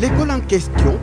L'école en question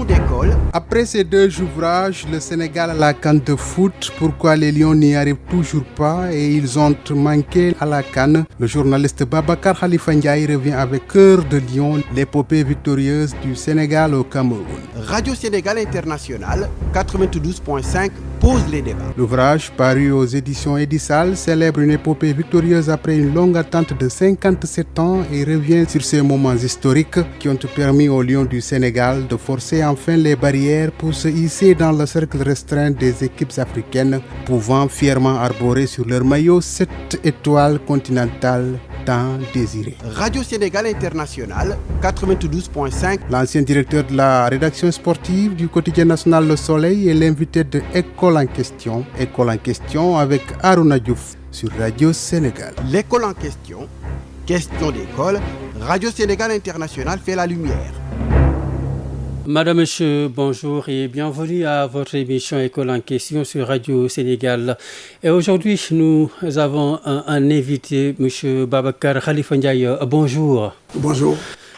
d'école. Après ces deux ouvrages, le Sénégal a la CAN de foot. Pourquoi les Lions n'y arrivent toujours pas et ils ont manqué à la CAN? Le journaliste Babacar Khalifa Ndiaye revient avec Cœur de Lion, l'épopée victorieuse du Sénégal au Cameroun. Radio Sénégal International 92.5 pose les débats. L'ouvrage, paru aux éditions Edissal, célèbre une épopée victorieuse après une longue attente de 57 ans et revient sur ces moments historiques qui ont permis aux Lions du Sénégal de forcer enfin les barrières pour se hisser dans le cercle restreint des équipes africaines, pouvant fièrement arborer sur leur maillot cette étoile continentale tant désirée. Radio Sénégal International 92.5. L'ancien directeur de la rédaction sportive du quotidien national Le Soleil est l'invité de École en question. École en question avec Aruna Diouf sur Radio Sénégal. L'école en question d'école, Radio Sénégal International fait la lumière. Madame, Monsieur, bonjour et bienvenue à votre émission École en question sur Radio Sénégal. Et aujourd'hui, nous avons un invité, Monsieur Babacar Khalifa Ndiaye. Bonjour. Bonjour.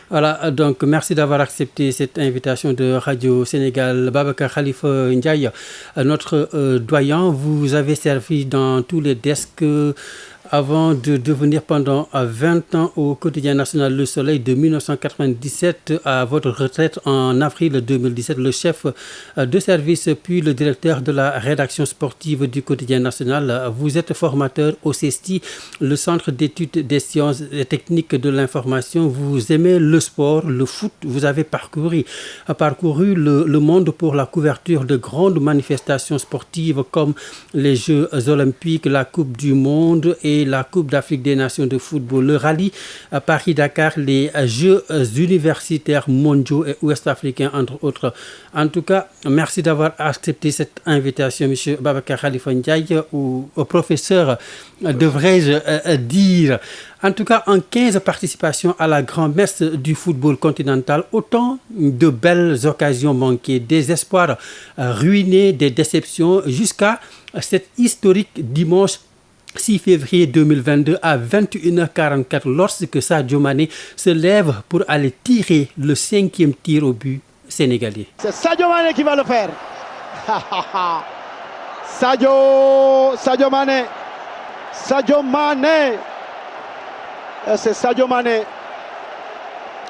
Voilà, donc merci d'avoir accepté cette invitation de Radio Sénégal. Babacar Khalifa Ndiaye, notre doyen, vous avez servi dans tous les desks avant de devenir pendant 20 ans au quotidien national Le Soleil de 1997 à votre retraite en avril 2017, le chef de service puis le directeur de la rédaction sportive du quotidien national. Vous êtes formateur au CESTI, le centre d'études des sciences et techniques de l'information. Vous aimez le sport, le foot. Vous avez parcouru le monde pour la couverture de grandes manifestations sportives comme les Jeux olympiques, la Coupe du monde et la Coupe d'Afrique des Nations de football, le rallye à Paris-Dakar, les Jeux universitaires mondiaux et ouest-africains, entre autres. En tout cas, merci d'avoir accepté cette invitation, M. Babacar Khalifa Ndiaye, ou professeur, devrais-je dire. En tout cas, en 15 participations à la grand-messe du football continental, autant de belles occasions manquées, des espoirs ruinés, des déceptions, jusqu'à cet historique dimanche 6 février 2022 à 21h44 lorsque Sadio Mané se lève pour aller tirer le 5e tir au but sénégalais. C'est Sadio Mané qui va le faire. Sadio Mané. C'est Sadio Mané.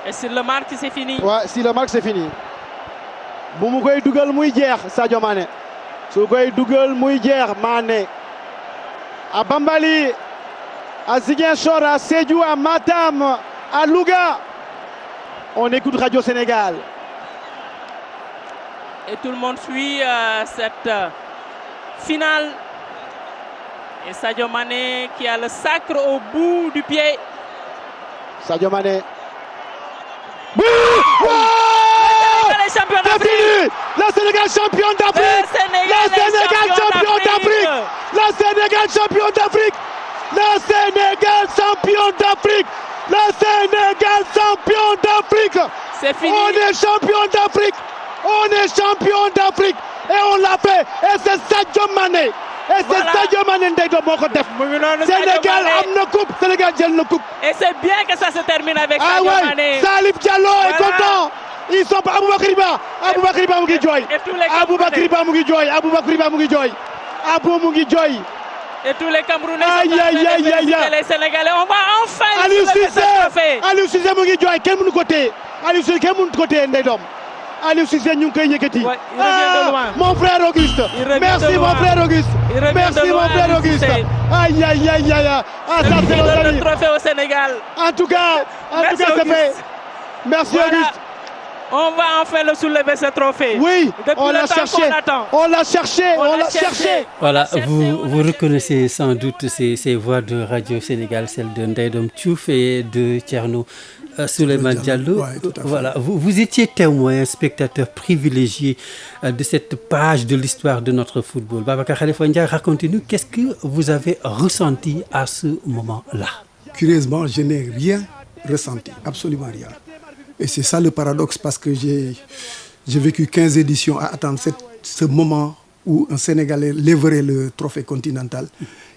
Et s'il le marque, c'est fini. Ouais, s'il le marque, c'est fini. Bu mu koy dugal muy jeex Sadio Mané. Su koy dugal muy jeex Mané. À Bambali, à Ziguinchor, à Sédhiou, à Matam, à Louga. On écoute Radio Sénégal. Et tout le monde suit cette finale. Et Sadio Mané qui a le sacre au bout du pied. Sadio Mané. Le Sénégal est champion d'Afrique. Le Sénégal champion d'Afrique. Le Sénégal champion d'Afrique. Le Sénégal champion d'Afrique. Le Sénégal champion d'Afrique. Le Sénégal champion d'Afrique. C'est fini. On est champion d'Afrique. On est champion d'Afrique. Et on l'a fait. Et c'est Sadio Mané. Et c'est Sadio Mané Ndeye moo ko def. Sénégal am na coupe. Sénégal jël na coupe. Et c'est bien que ça se termine avec Sadio Mané. Salif Diallo est content. Ils sont pas Aboubakry Ba. Aboubakry Ba mu ngi jooy. Aboubakry Ba mu ngi jooy. Aboubakry Ba mu ngi jooy. Abou mu ngi jooy. Et tous les Camerounais sont en train de féliciter les Sénégalais. On va enfin soulever ce trophée. Aliou Cissé mu ngi jooy kenn mënu ko téye. Aliou Cissé kenn mënu ko téye Ndeye Dom. Aliou Cissé ñu ngi koy yëkkati. Ouais, il revient de loin. Mon frère Auguste. Merci mon frère Auguste. Merci mon frère Auguste. Aïe aïe aïe aïe. Ah ça c'est le trophée au Sénégal. En tout cas c'est fait. Merci Auguste. On va enfin le soulever ce trophée. Oui, depuis on l'a cherché. On l'a cherché. Voilà, vous reconnaissez sans doute ces voix de Radio Sénégal, celles de Ndeye Dom Diouf et de Thierno Souleymane Diallo. Ouais, voilà, vous étiez témoin, spectateur privilégié de cette page de l'histoire de notre football. Babacar Khalifa Ndiaye, racontez-nous, qu'est-ce que vous avez ressenti à ce moment-là? Curieusement, je n'ai rien ressenti, absolument rien. Et c'est ça le paradoxe, parce que j'ai vécu 15 éditions à attendre ce moment où un Sénégalais lèverait le trophée continental.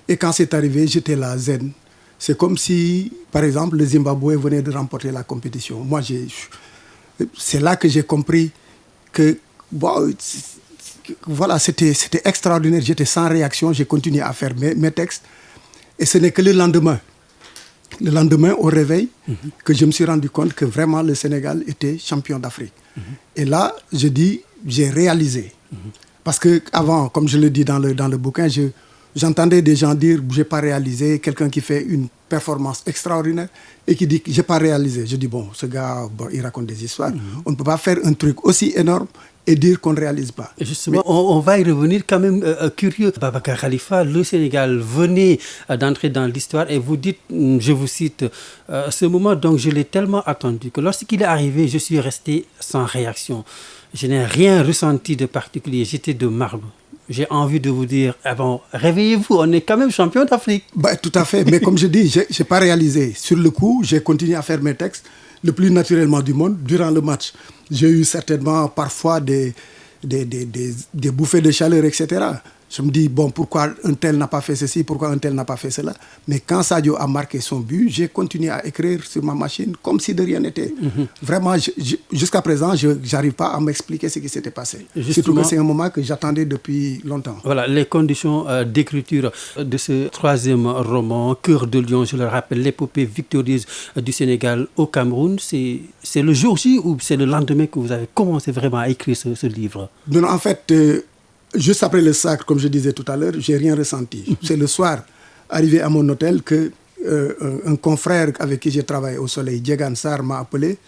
Et quand c'est arrivé, j'étais là, zen. C'est comme si, par exemple, le Zimbabwe venait de remporter la compétition. Moi, c'est là que j'ai compris que bon, voilà, c'était extraordinaire. J'étais sans réaction, j'ai continué à faire mes textes. Et ce n'est que le lendemain au réveil, que je me suis rendu compte que vraiment le Sénégal était champion d'Afrique. Et là, j'ai réalisé. Parce qu'avant, comme je le dis dans le bouquin, j'entendais des gens dire « j'ai pas réalisé », quelqu'un qui fait une performance extraordinaire et qui dit « j'ai pas réalisé ». Je dis « bon, ce gars, il raconte des histoires. On ne peut pas faire un truc aussi énorme et dire qu'on ne réalise pas. » Justement, on va y revenir quand même curieux. Babacar Khalifa, le Sénégal venait d'entrer dans l'histoire et vous dites, je vous cite, ce moment, donc je l'ai tellement attendu que lorsqu'il est arrivé, je suis resté sans réaction. Je n'ai rien ressenti de particulier, j'étais de marbre. J'ai envie de vous dire, réveillez-vous, on est quand même champion d'Afrique. Tout à fait, mais comme je dis, je n'ai pas réalisé. Sur le coup, j'ai continué à faire mes textes le plus naturellement du monde durant le match. J'ai eu certainement parfois des bouffées de chaleur, etc. Je me dis, bon, pourquoi un tel n'a pas fait ceci, pourquoi un tel n'a pas fait cela. Mais quand Sadio a marqué son but, j'ai continué à écrire sur ma machine comme si de rien n'était. Vraiment, jusqu'à présent, je n'arrive pas à m'expliquer ce qui s'était passé. Surtout que c'est un moment que j'attendais depuis longtemps. Voilà, les conditions d'écriture de ce troisième roman, Cœur de Lion, je le rappelle, l'épopée victorieuse du Sénégal au Cameroun, c'est le jour J ou c'est le lendemain que vous avez commencé vraiment à écrire ce livre? Non, en fait... juste après le sacre, comme je disais tout à l'heure, j'ai rien ressenti. C'est le soir, arrivé à mon hôtel, que un confrère avec qui j'ai travaillé au Soleil, Diegan Sarr, m'a appelé,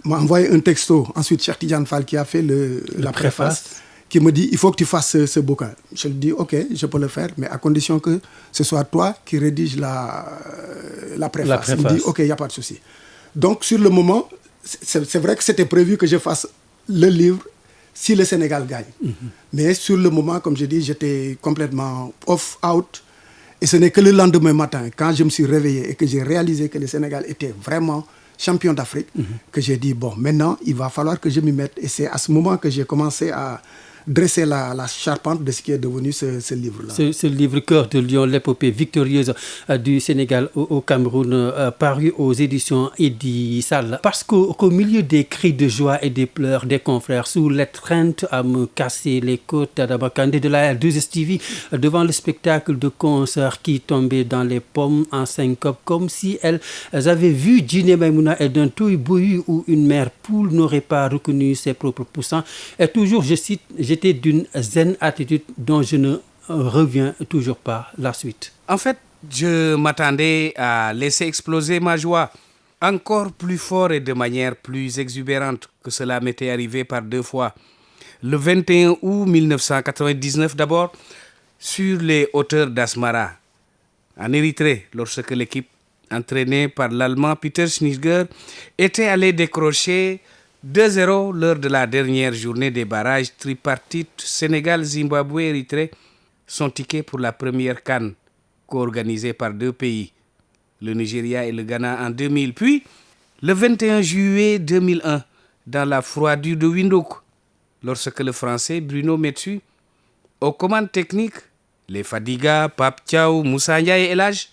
m'a envoyé un texto. Ensuite, Cheikh Tidiane Fall qui a fait la préface, qui me dit, il faut que tu fasses ce bouquin. Je lui dis, ok, je peux le faire, mais à condition que ce soit toi qui rédige la préface. Il me dit, ok, il n'y a pas de souci. Donc, sur le moment, c'est vrai que c'était prévu que je fasse le livre si le Sénégal gagne. Mais sur le moment, comme je dis, j'étais complètement out. Et ce n'est que le lendemain matin, quand je me suis réveillé et que j'ai réalisé que le Sénégal était vraiment champion d'Afrique, que j'ai dit, bon, maintenant, il va falloir que je m'y mette. Et c'est à ce moment que j'ai commencé à dresser la charpente de ce qui est devenu ce livre-là. Ce livre Cœur de Lion, l'épopée victorieuse du Sénégal au Cameroun, paru aux éditions Eddy Sall. Parce qu'au milieu des cris de joie et des pleurs des confrères, sous l'étreinte à me casser les côtes d'Adama Kandé de la R2STV, devant le spectacle de concerts qui tombaient dans les pommes en syncope, comme si elles avaient vu Djiné Maïmouna et d'un touille bouillu où une mère poule n'aurait pas reconnu ses propres poussins. Et toujours, je cite, j'étais d'une zen attitude dont je ne reviens toujours pas. La suite. En fait, je m'attendais à laisser exploser ma joie encore plus fort et de manière plus exubérante que cela m'était arrivé par 2 fois. Le 21 août 1999 d'abord, sur les hauteurs d'Asmara, en Érythrée, lorsque l'équipe entraînée par l'Allemand Peter Schnittger était allée décrocher 2-0 lors de la dernière journée des barrages tripartites Sénégal-Zimbabwe-Érythrée, son ticket pour la première CAN, co-organisée par 2 pays, le Nigeria et le Ghana en 2000. Puis, le 21 juillet 2001, dans la froidure de Windhoek, lorsque le Français Bruno Metsu, aux commandes techniques, les Fadiga, Pape Thiaw, Moussa Ndiaye et El Hadj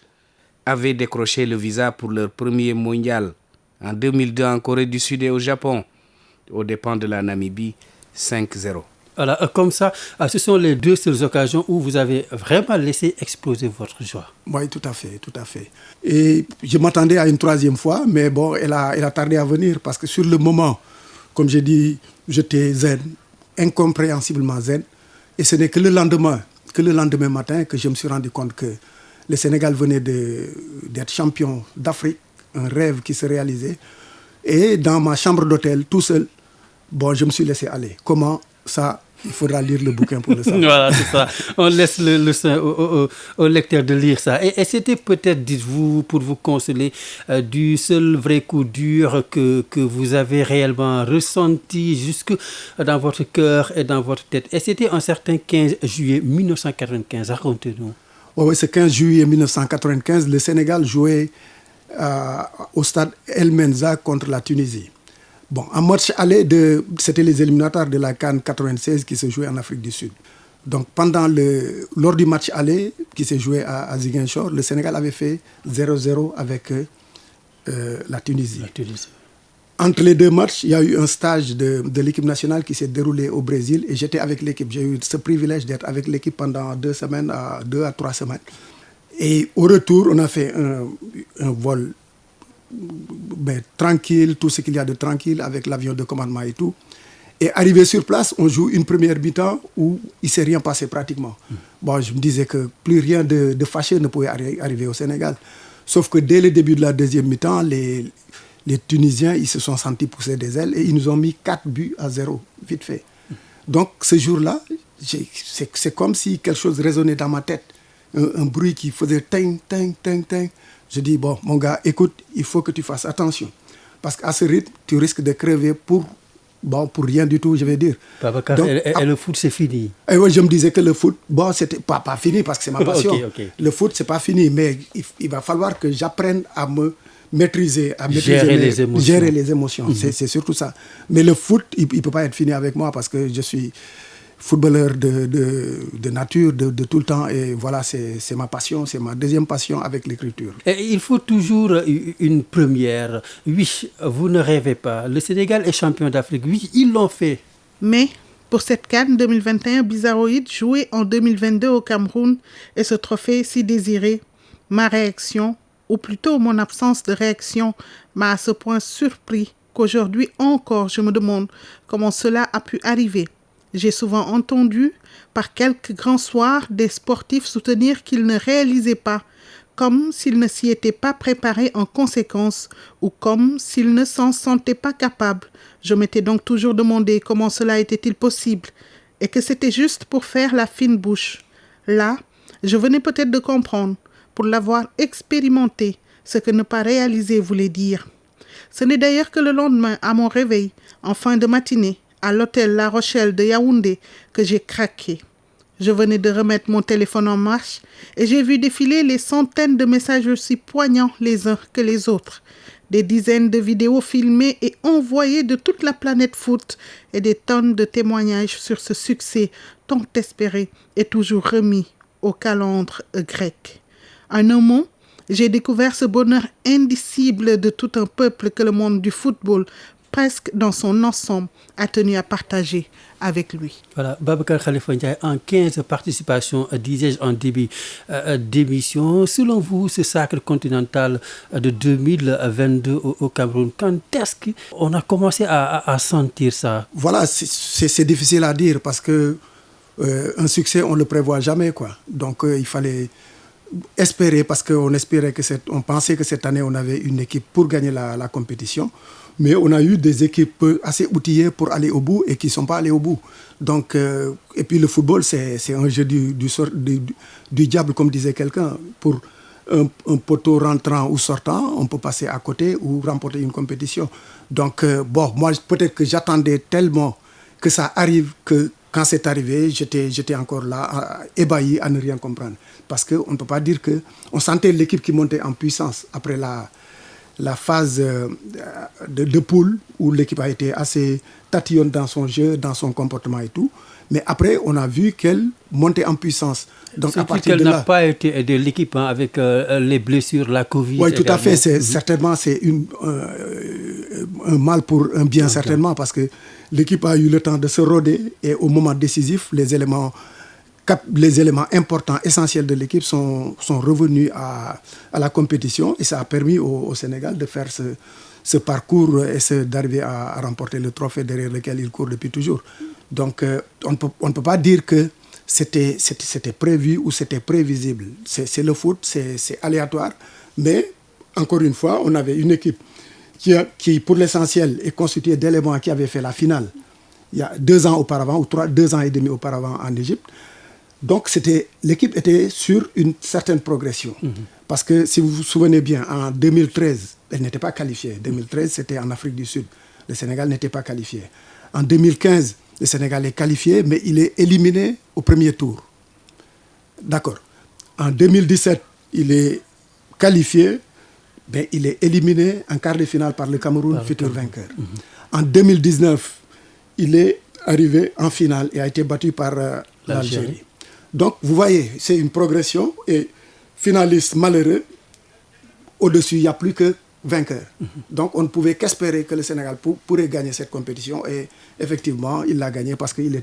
avaient décroché le visa pour leur premier mondial en 2002 en Corée du Sud et au Japon, aux dépens de la Namibie, 5-0. Voilà, comme ça, ce sont les 2 seules occasions où vous avez vraiment laissé exploser votre joie. Oui, tout à fait, tout à fait. Et je m'attendais à une 3e fois, mais bon, elle a tardé à venir parce que sur le moment, comme j'ai dit, j'étais zen, incompréhensiblement zen. Et ce n'est que le lendemain matin que je me suis rendu compte que le Sénégal venait d'être champion d'Afrique, un rêve qui se réalisait. Et dans ma chambre d'hôtel, tout seul, bon, je me suis laissé aller. Comment ça? Il faudra lire le bouquin pour le savoir. Voilà, c'est ça. On laisse le soin au lecteur de lire ça. Et c'était peut-être, dites-vous, pour vous consoler, du seul vrai coup dur que vous avez réellement ressenti jusque dans votre cœur et dans votre tête. Et c'était un certain 15 juillet 1995. Racontez-nous. Oui, ce 15 juillet 1995, le Sénégal jouait au stade El Menza contre la Tunisie. Bon, en match aller, c'était les éliminatoires de la CAN 96 qui se jouaient en Afrique du Sud. Donc, lors du match aller qui s'est joué à Ziguinchor, le Sénégal avait fait 0-0 avec la Tunisie. Entre les deux matchs, il y a eu un stage de l'équipe nationale qui s'est déroulé au Brésil et j'étais avec l'équipe. J'ai eu ce privilège d'être avec l'équipe pendant 2 à 3 semaines. Et au retour, on a fait un vol tranquille, tout ce qu'il y a de tranquille avec l'avion de commandement et tout. Et arrivé sur place, on joue une première mi-temps où il ne s'est rien passé pratiquement. Bon, je me disais que plus rien de fâcheux ne pouvait arriver au Sénégal. Sauf que dès le début de la deuxième mi-temps, les Tunisiens, ils se sont sentis pousser des ailes et ils nous ont mis 4-0, vite fait. Donc ce jour-là, c'est comme si quelque chose résonnait dans ma tête. Un bruit qui faisait ting, ting, ting, ting. Je dis, bon, mon gars, écoute, il faut que tu fasses attention. Parce qu'à ce rythme, tu risques de crever pour rien du tout, je vais dire. Babacar, donc, et le foot, c'est fini. Et ouais, je me disais que le foot, c'était pas fini parce que c'est ma passion. Okay. Le foot, c'est pas fini, mais il va falloir que j'apprenne à me maîtriser, gérer les émotions. C'est surtout ça. Mais le foot, il peut pas être fini avec moi parce que je suis footballeur de nature, de tout le temps. Et voilà, c'est ma passion, c'est ma deuxième passion avec l'écriture. Et il faut toujours une première. Oui, vous ne rêvez pas. Le Sénégal est champion d'Afrique. Oui, ils l'ont fait. Mais pour cette CAN 2021, Bizarroïde joué en 2022 au Cameroun et ce trophée si désiré, ma réaction, ou plutôt mon absence de réaction, m'a à ce point surpris qu'aujourd'hui encore, je me demande comment cela a pu arriver. J'ai souvent entendu, par quelques grands soirs, des sportifs soutenir qu'ils ne réalisaient pas, comme s'ils ne s'y étaient pas préparés en conséquence, ou comme s'ils ne s'en sentaient pas capables. Je m'étais donc toujours demandé comment cela était-il possible, et que c'était juste pour faire la fine bouche. Là, je venais peut-être de comprendre, pour l'avoir expérimenté, ce que ne pas réaliser voulait dire. Ce n'est d'ailleurs que le lendemain, à mon réveil, en fin de matinée, à l'hôtel La Rochelle de Yaoundé, que j'ai craqué. Je venais de remettre mon téléphone en marche et j'ai vu défiler les centaines de messages aussi poignants les uns que les autres. Des dizaines de vidéos filmées et envoyées de toute la planète foot et des tonnes de témoignages sur ce succès tant espéré et toujours remis au calendre grec. En un mot, j'ai découvert ce bonheur indicible de tout un peuple que le monde du football, presque dans son ensemble, a tenu à partager avec lui. Voilà, Babacar Khalifa Ndiaye, en 15 participations, disais-je en début d'émission. Selon vous, ce sacre continental de 2022 au Cameroun, quand est-ce qu'on a commencé à sentir ça? Voilà, c'est difficile à dire parce que un succès, on ne le prévoit jamais, quoi. Donc, il fallait espérer parce qu'on espérait on pensait que cette année, on avait une équipe pour gagner la compétition. Mais on a eu des équipes assez outillées pour aller au bout et qui ne sont pas allées au bout. Donc, et puis le football, c'est un jeu du diable, comme disait quelqu'un. Pour un poteau rentrant ou sortant, on peut passer à côté ou remporter une compétition. Donc, moi, peut-être que j'attendais tellement que ça arrive que quand c'est arrivé, j'étais encore là, ébahi à ne rien comprendre. Parce qu'on ne peut pas dire qu'on sentait l'équipe qui montait en puissance après la phase de poule où l'équipe a été assez tatillonne dans son jeu, dans son comportement et tout. Mais après, on a vu qu'elle montait en puissance. Donc, à partir de là, n'a pas été aidée, l'équipe, avec les blessures, la Covid. Oui, tout à fait. Certainement, c'est un mal pour un bien, certainement, parce que l'équipe a eu le temps de se roder et au moment décisif, les éléments importants, essentiels de l'équipe sont revenus à la compétition et ça a permis au Sénégal de faire ce parcours et d'arriver à remporter le trophée derrière lequel il court depuis toujours. Donc, on ne peut pas dire que c'était prévu ou c'était prévisible. C'est le foot, c'est aléatoire. Mais, encore une fois, on avait une équipe qui pour l'essentiel, est constituée d'éléments qui avaient fait la finale il y a 2 ans auparavant, ou 2 ans et demi auparavant en Égypte. Donc, l'équipe était sur une certaine progression. Parce que, si vous vous souvenez bien, en 2013, elle n'était pas qualifiée. 2013, c'était en Afrique du Sud. Le Sénégal n'était pas qualifié. En 2015, le Sénégal est qualifié, mais il est éliminé au premier tour. D'accord. En 2017, il est qualifié, mais il est éliminé en quart de finale par le Cameroun, futur vainqueur. En 2019, il est arrivé en finale et a été battu par l'Algérie. Donc, vous voyez, c'est une progression et finaliste malheureux. Au-dessus, il n'y a plus que vainqueur. Donc on ne pouvait qu'espérer que le Sénégal pourrait gagner cette compétition et effectivement il l'a gagné parce qu'il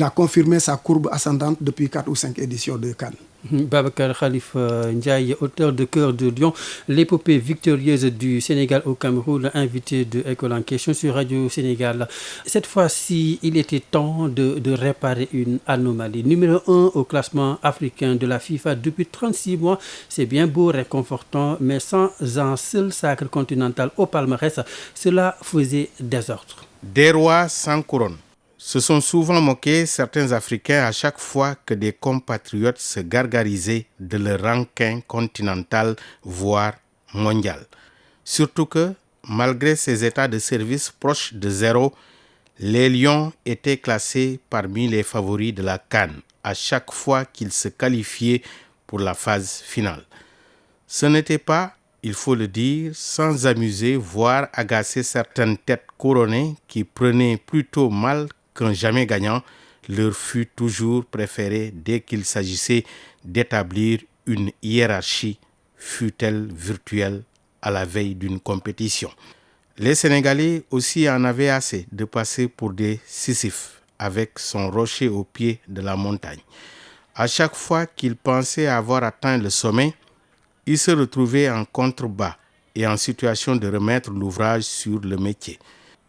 a confirmé sa courbe ascendante depuis 4 ou 5 éditions de CAN. Babacar Khalifa Ndiaye, auteur de Cœur de Lion, l'épopée victorieuse du Sénégal au Cameroun, invité de École en question sur Radio Sénégal. Cette fois-ci, il était temps de réparer une anomalie. Numéro 1 au classement africain de la FIFA depuis 36 mois, c'est bien beau, réconfortant, mais sans un seul sacre continental au palmarès, cela faisait désordre. Des rois sans couronne. Se sont souvent moqués certains Africains à chaque fois que des compatriotes se gargarisaient de leur ranking continental, voire mondial. Surtout que, malgré ces états de service proches de zéro, les Lions étaient classés parmi les favoris de la CAN à chaque fois qu'ils se qualifiaient pour la phase finale. Ce n'était pas, il faut le dire, sans amuser, voire agacer certaines têtes couronnées qui prenaient plutôt mal qu'un jamais gagnant leur fut toujours préféré dès qu'il s'agissait d'établir une hiérarchie, fût-elle virtuelle, à la veille d'une compétition. Les Sénégalais aussi en avaient assez de passer pour des Sisyphes avec son rocher au pied de la montagne. À chaque fois qu'ils pensaient avoir atteint le sommet, ils se retrouvaient en contrebas et en situation de remettre l'ouvrage sur le métier.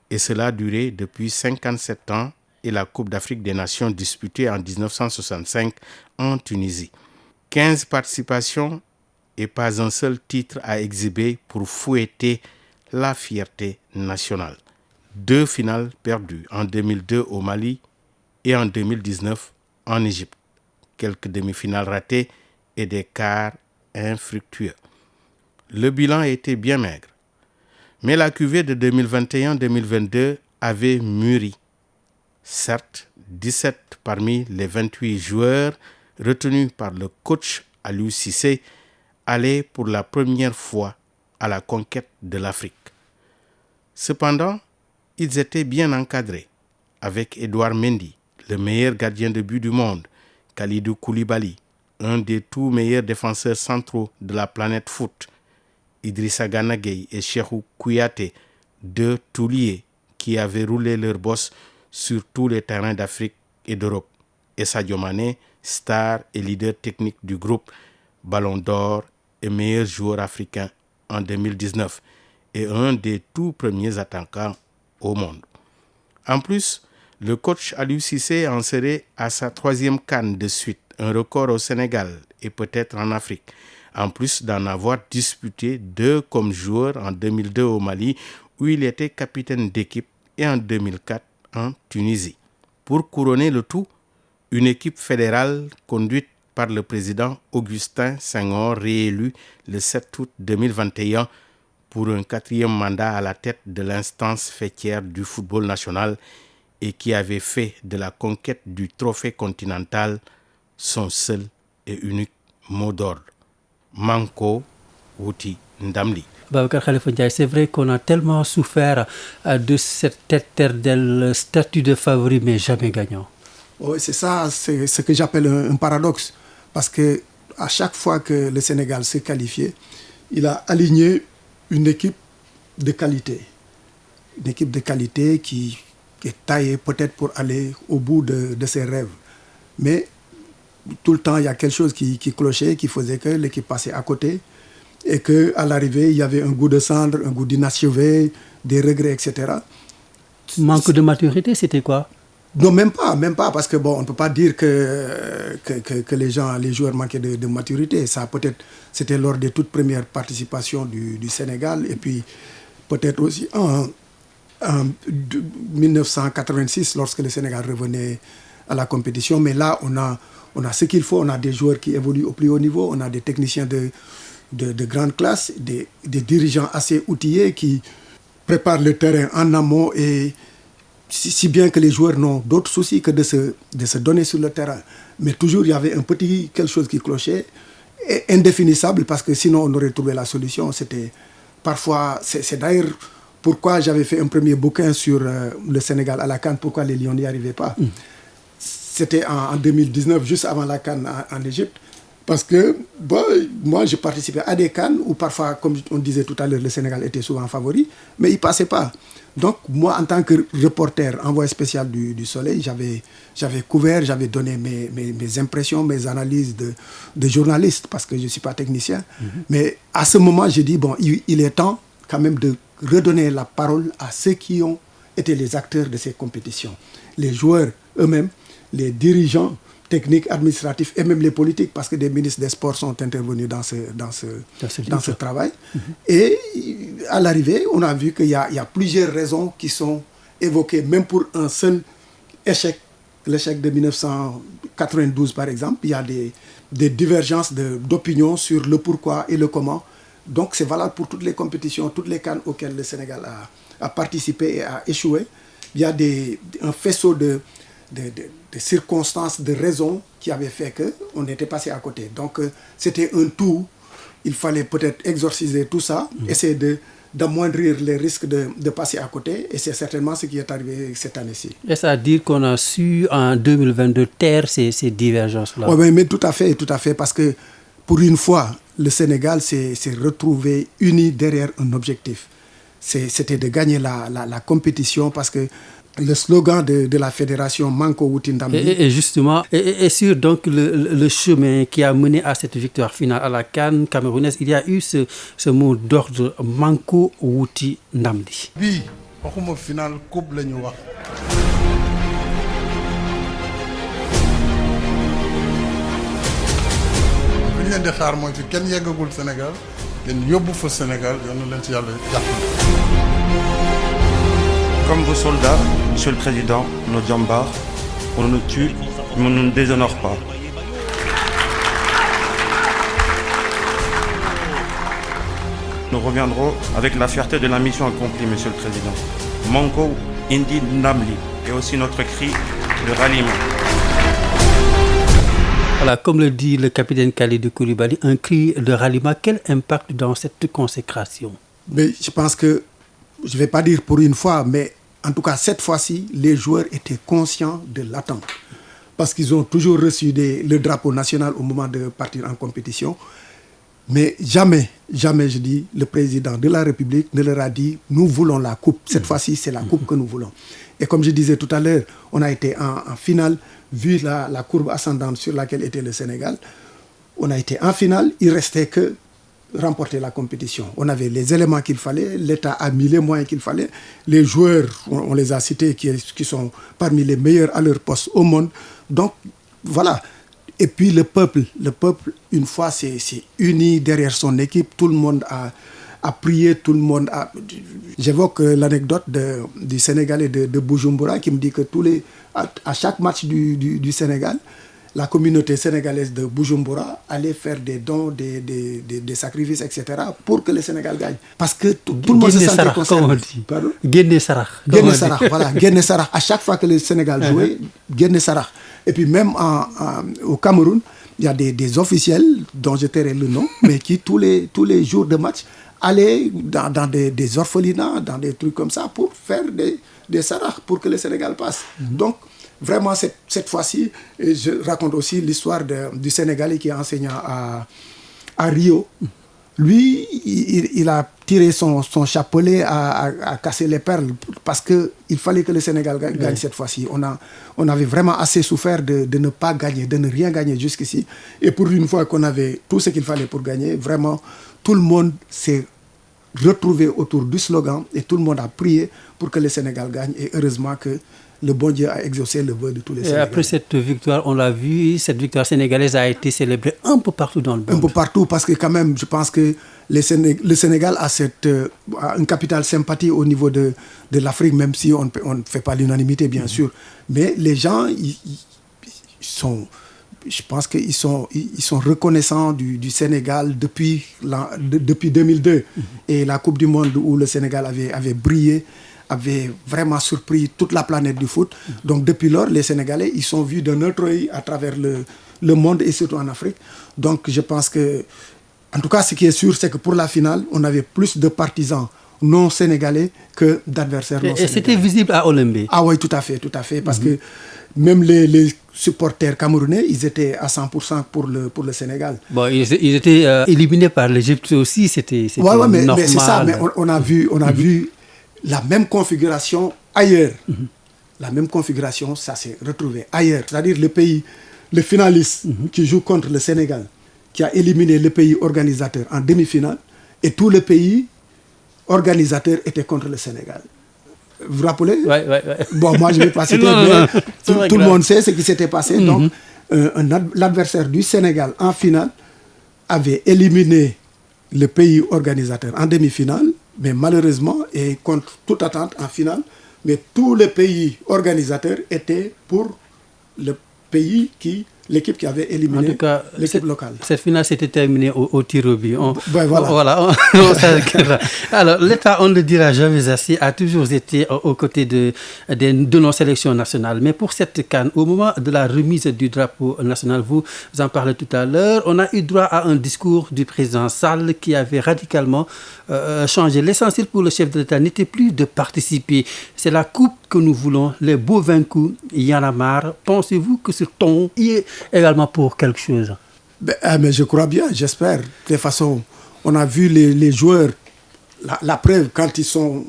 Et cela durait depuis 57 ans et la Coupe d'Afrique des Nations disputée en 1965 en Tunisie. 15 participations et pas un seul titre à exhiber pour fouetter la fierté nationale. 2 finales perdues en 2002 au Mali et en 2019 en Égypte. Quelques demi-finales ratées et des quarts infructueux. Le bilan était bien maigre. Mais la cuvée de 2021-2022 avait mûri. Certes, 17 parmi les 28 joueurs retenus par le coach Aliou Cissé allaient pour la première fois à la conquête de l'Afrique. Cependant, ils étaient bien encadrés, avec Edouard Mendy, le meilleur gardien de but du monde, Kalidou Koulibaly, un des tout meilleurs défenseurs centraux de la planète foot, Idrissa Gana Gueye et Cheikhou Kouyaté, 2 tauliers qui avaient roulé leur bosse sur tous les terrains d'Afrique et d'Europe, et Sadio Mané, star et leader technique du groupe, Ballon d'Or et meilleur joueur africain en 2019, et un des tout premiers attaquants au monde. En plus, le coach Aliou Cissé en serait à sa 3e CAN de suite, un record au Sénégal et peut-être en Afrique, en plus d'en avoir disputé 2 comme joueur en 2002 au Mali, où il était capitaine d'équipe, et en 2004 en Tunisie. Pour couronner le tout, une équipe fédérale conduite par le président Augustin Senghor, réélu le 7 août 2021 pour un 4e mandat à la tête de l'instance fêtière du football national et qui avait fait de la conquête du trophée continental son seul et unique mot d'ordre. Manko Wuti Ndamli. Babacar Khalifa Ndiaye, c'est vrai qu'on a tellement souffert de cet éternel statut de favori, mais jamais gagnant. Oui, c'est ça, c'est ce que j'appelle un paradoxe. Parce que à chaque fois que le Sénégal s'est qualifié, il a aligné une équipe de qualité. Une équipe de qualité qui est taillée peut-être pour aller au bout de ses rêves. Mais tout le temps, il y a quelque chose qui clochait, qui faisait que l'équipe passait à côté. Et qu'à l'arrivée, il y avait un goût de cendre, un goût d'inachevé, des regrets, etc. Manque de maturité, c'était quoi? Non, même pas, parce que bon, on ne peut pas dire que les joueurs manquaient de maturité. Ça, peut-être, c'était lors des toutes premières participations du Sénégal, et puis peut-être aussi en 1986, lorsque le Sénégal revenait à la compétition. Mais là, on a ce qu'il faut, on a des joueurs qui évoluent au plus haut niveau, on a des techniciens de grande classe, des dirigeants assez outillés qui préparent le terrain en amont, et si bien que les joueurs n'ont d'autres soucis que de se donner sur le terrain. Mais toujours, il y avait quelque chose qui clochait, et indéfinissable, parce que sinon on aurait trouvé la solution. C'était parfois, c'est d'ailleurs pourquoi j'avais fait un premier bouquin sur le Sénégal à la CAN, pourquoi les Lions n'y arrivaient pas. C'était en 2019, juste avant la CAN en Égypte. Parce que moi, je participais à des CAN où parfois, comme on disait tout à l'heure, le Sénégal était souvent favori, mais il ne passait pas. Donc, moi, en tant que reporter, envoyé spécial du Soleil, j'avais couvert, j'avais donné mes impressions, mes analyses de journaliste, parce que je ne suis pas technicien. Mais à ce moment, j'ai dit, il est temps quand même de redonner la parole à ceux qui ont été les acteurs de ces compétitions. Les joueurs eux-mêmes, les dirigeants techniques, administratifs et même les politiques, parce que des ministres des Sports sont intervenus dans ce travail. Et à l'arrivée, on a vu qu'il y a plusieurs raisons qui sont évoquées, même pour un seul échec, l'échec de 1992 par exemple, il y a des divergences d'opinion sur le pourquoi et le comment. Donc c'est valable pour toutes les compétitions, toutes les CAN auxquelles le Sénégal a participé et a échoué. Il y a un faisceau de circonstances, de raisons qui avaient fait qu'on était passé à côté. Donc, c'était un tout. Il fallait peut-être exorciser tout ça, essayer d'amoindrir les risques de passer à côté. Et c'est certainement ce qui est arrivé cette année-ci. Est-ce à dire qu'on a su, en 2022, taire ces divergences-là? Oui, mais tout à fait, parce que pour une fois, le Sénégal s'est retrouvé uni derrière un objectif. C'était de gagner la compétition, parce que le slogan de la fédération Manko Wuti Ndamli. Et justement, et sur donc le chemin qui a mené à cette victoire finale à la CAN camerounaise, il y a eu ce mot d'ordre Manko Wuti Ndamli. Oui, waxuma final coupe la ñu wax. Li ñu leen di xaar mooy fi kenn yeggagul Sénégal, kenn yóbbu fa Sénégal, yal na leen ci Yàlla jàppale. Comme vos soldats, Monsieur le Président, nos djambars, on nous tue, mais on ne nous déshonore pas. Nous reviendrons avec la fierté de la mission accomplie, Monsieur le Président. Manko Indi Ndamli et aussi notre cri de ralliement. Voilà, comme le dit le capitaine Kalidou Koulibaly, un cri de ralliement. Quel impact dans cette consécration? Mais je pense que, je ne vais pas dire pour une fois, mais en tout cas, cette fois-ci, les joueurs étaient conscients de l'attente. Parce qu'ils ont toujours reçu le drapeau national au moment de partir en compétition. Mais jamais, je dis, le président de la République ne leur a dit « Nous voulons la coupe. Cette fois-ci, c'est la coupe que nous voulons. » Et comme je disais tout à l'heure, on a été en finale, vu la courbe ascendante sur laquelle était le Sénégal. On a été en finale, il restait que remporter la compétition. On avait les éléments qu'il fallait, l'État a mis les moyens qu'il fallait, les joueurs, on les a cités, qui sont parmi les meilleurs à leur poste au monde. Donc, voilà. Et puis le peuple, une fois, c'est uni derrière son équipe, tout le monde a prié, tout le monde a... J'évoque l'anecdote du Sénégalais de Bujumbura qui me dit que à chaque match du Sénégal, la communauté sénégalaise de Bujumbura allait faire des dons, des sacrifices, etc. pour que le Sénégal gagne. Parce que tout le monde se sentait concerné. Pardon ? Guéné Sarah. Guéné Sarah, voilà. Guéné Sarah. À chaque fois que le Sénégal jouait, Guéné Sarah. Et puis même au Cameroun, il y a des officiels dont je tairai le nom, mais qui tous les jours de match allaient dans des orphelinats, dans des trucs comme ça, pour faire des sarahs, pour que le Sénégal passe. Donc, vraiment, cette fois-ci, je raconte aussi l'histoire du Sénégalais qui est enseignant à Rio. Lui, il a tiré son chapelet à casser les perles parce qu'il fallait que le Sénégal gagne cette fois-ci. On avait vraiment assez souffert de ne pas gagner, de ne rien gagner jusqu'ici. Et pour une fois qu'on avait tout ce qu'il fallait pour gagner, vraiment, tout le monde s'est retrouvé autour du slogan et tout le monde a prié pour que le Sénégal gagne. Et heureusement que le bon Dieu a exaucé le vœu de tous les Sénégalais. Et après cette victoire, on l'a vu, cette victoire sénégalaise a été célébrée un peu partout dans le monde. Un peu partout, parce que quand même, je pense que le Sénégal a une capitale sympathie au niveau de l'Afrique, même si on ne fait pas l'unanimité, bien sûr. Mais les gens, je pense qu'ils sont reconnaissants du Sénégal depuis 2002. Et la Coupe du Monde où le Sénégal avait brillé, avait vraiment surpris toute la planète du foot. Donc depuis lors, les Sénégalais, ils sont vus d'un autre œil à travers le monde et surtout en Afrique. Donc je pense que, en tout cas, ce qui est sûr, c'est que pour la finale, on avait plus de partisans non sénégalais que d'adversaires non sénégalais. Et c'était visible à Olembe. Ah oui, tout à fait, parce que même les supporters camerounais, ils étaient à 100% pour le Sénégal. Bon, ils étaient éliminés par l'Égypte aussi, c'était mais normal. Mais c'est ça, mais on a vu la même configuration ailleurs. La même configuration, ça s'est retrouvé ailleurs. C'est-à-dire le finaliste qui joue contre le Sénégal, qui a éliminé le pays organisateur en demi-finale, et tout le pays organisateur était contre le Sénégal. Vous vous rappelez? Oui. Bon, moi je ne vais pas citer, mais tout le monde sait ce qui s'était passé. Donc, l'adversaire du Sénégal en finale avait éliminé le pays organisateur en demi-finale, mais malheureusement, et contre toute attente en finale, mais tous les pays organisateurs étaient pour l'équipe qui avait éliminé l'équipe locale. Cette finale s'était terminée au tir au but. Voilà. Alors, l'État, on ne le dira jamais assez, a toujours été aux côtés de nos sélections nationales. Mais pour cette CAN, au moment de la remise du drapeau national, vous en parlez tout à l'heure, on a eu droit à un discours du président Sall qui avait radicalement changé. L'essentiel pour le chef de l'État n'était plus de participer. C'est la coupe que nous voulons, les beaux vaincus, il y en a marre. Pensez-vous que ce ton y est également pour quelque chose? Mais je crois bien, j'espère. De toute façon, on a vu les joueurs, la preuve, quand ils ont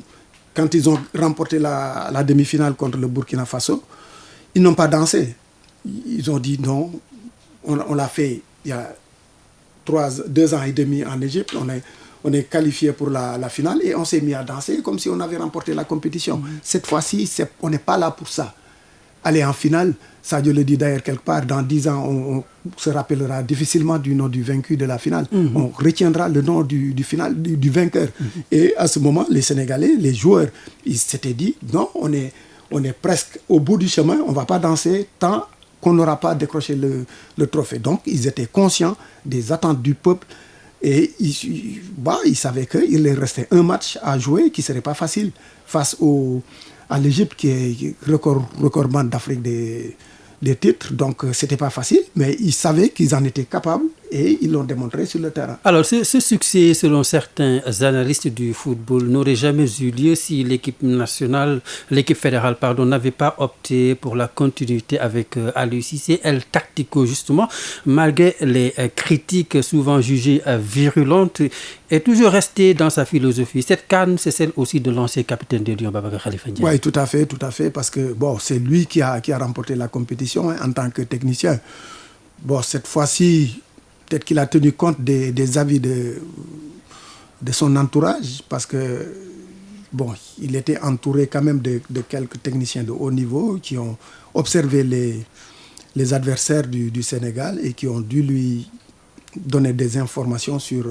remporté la demi-finale contre le Burkina Faso, ils n'ont pas dansé. Ils ont dit non, on l'a fait il y a 2 ans et demi en Égypte, on est qualifié pour la finale et on s'est mis à danser comme si on avait remporté la compétition. Cette fois-ci, on n'est pas là pour ça. Aller en finale, Sadio le dit d'ailleurs quelque part, dans 10 ans, on se rappellera difficilement du nom du vaincu de la finale. On retiendra le nom du vainqueur. Et à ce moment, les Sénégalais, les joueurs, ils s'étaient dit, non, on est presque au bout du chemin, on ne va pas danser tant qu'on n'aura pas décroché le trophée. Donc, ils étaient conscients des attentes du peuple. Et ils savaient qu'il leur restait un match à jouer qui ne serait pas facile face à l'Égypte qui est recordman d'Afrique des titres. Donc, ce n'était pas facile, mais ils savaient qu'ils en étaient capables et ils l'ont démontré sur le terrain. Alors, ce succès, selon certains analystes du football, n'aurait jamais eu lieu si l'équipe fédérale, n'avait pas opté pour la continuité avec Aliou Cissé, El Tactico, justement, malgré les critiques souvent jugées virulentes, est toujours resté dans sa philosophie. Cette CAN, c'est celle aussi de l'ancien capitaine des Lions, Babacar Khalifa Ndiaye. Oui, tout à fait, parce que c'est lui qui a remporté la compétition en tant que technicien. Cette fois-ci, peut-être qu'il a tenu compte des avis de son entourage, parce que il était entouré quand même de quelques techniciens de haut niveau qui ont observé les adversaires du Sénégal et qui ont dû lui donner des informations sur